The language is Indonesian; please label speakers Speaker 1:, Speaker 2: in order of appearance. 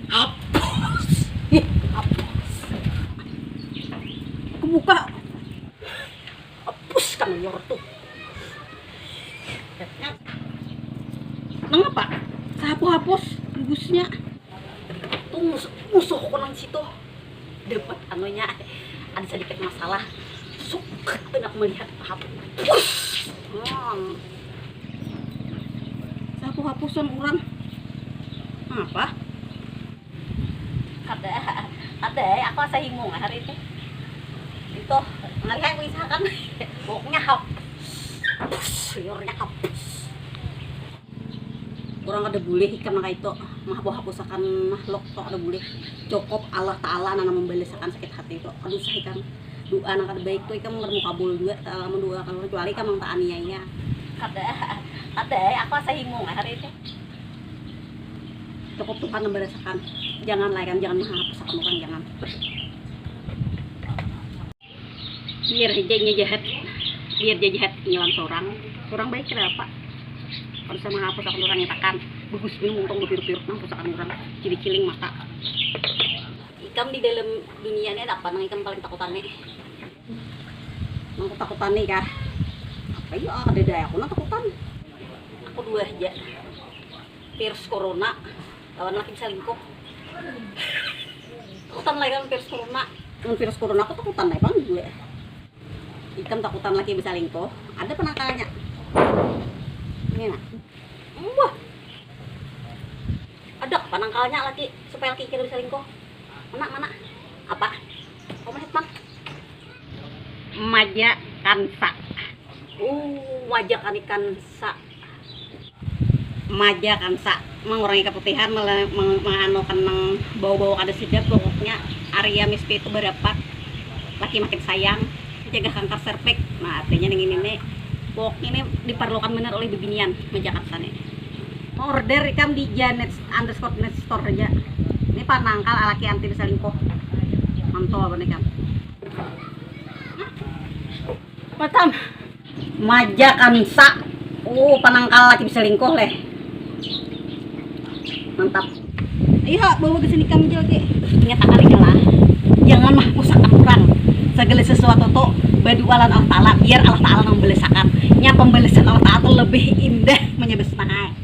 Speaker 1: Hapus. Hapus. Kebuka. Hapus kamu yorto. Mengapa? Hapus bagusnya. Tuh musuh ko lang situ. Dapat anunya ada sedikit masalah. Suka enak melihat hapus. Hapusan orang. Apa? Ada aku asa himung hari itu. Itu ngelihat misalkan pokoknya hapus, sayurnya hapus. Orang ada boleh ikan na itu mah hapusakan makhluk to ada boleh cukup Allah Ta'ala nana membalasakan sakit hati itu. Aduh sah ikan doa nang kada baik tuh ikan mau kabul dua kalau dua kalau kecuali ikan mang tak aniaya. Ada aku asa himung hari itu. Cukup Tuhan membalasakan. Jangan layan, jangan menghapusakan orang, jangan. Biar hijaunya jahat, biar dia jahat nyawan seorang baik kenapa? Kalau bisa menghapusakan orang yang takkan bagus ini untung berpiruk-piruk menghapusakan orang cili-ciling mata. Ikam di dalam dunia ini apa nang ikam paling takutannya? Nang takutannya kah? Apa ya ada daya aku nang takutan. Aku dua aja. Virus corona lawan laki selingkuh. Takutan lagi kan virus corona. Dengan virus corona aku takutan lagi bang gue. Ikam takutan laki bisa selingkuh. Ada penangkalnya. Ini nak. Wah. Ada penangkalnya laki supaya laki kita bisa selingkuh. Mana? Apa? Kamu lihat bang? Maja kansa. Maja kansa. Maja kansa mengurangi keputihan menganukan bau-bau kada sedap pokoknya area mispi itu berdapat laki makin sayang jaga kanker serviks. Nah artinya yang ini pokoknya ini diperlukan benar oleh bibinian Maja kansa nih. Mau order ikam di Janet_net store aja. Ini panangkal laki anti selingkuh mantap apa nih kam Matam Maja kansa. Panangkal laki selingkuh leh. Mantap. Ayo bawa ke sini kamu lagi. Nyatakan ikalah. Jangan mahpusakan orang. Segala sesuatu tuh badualan Allah Ta'ala biar Allah Ta'ala membelesakan. Nya pembelesan Allah Ta'ala lebih indah menyebesnakan.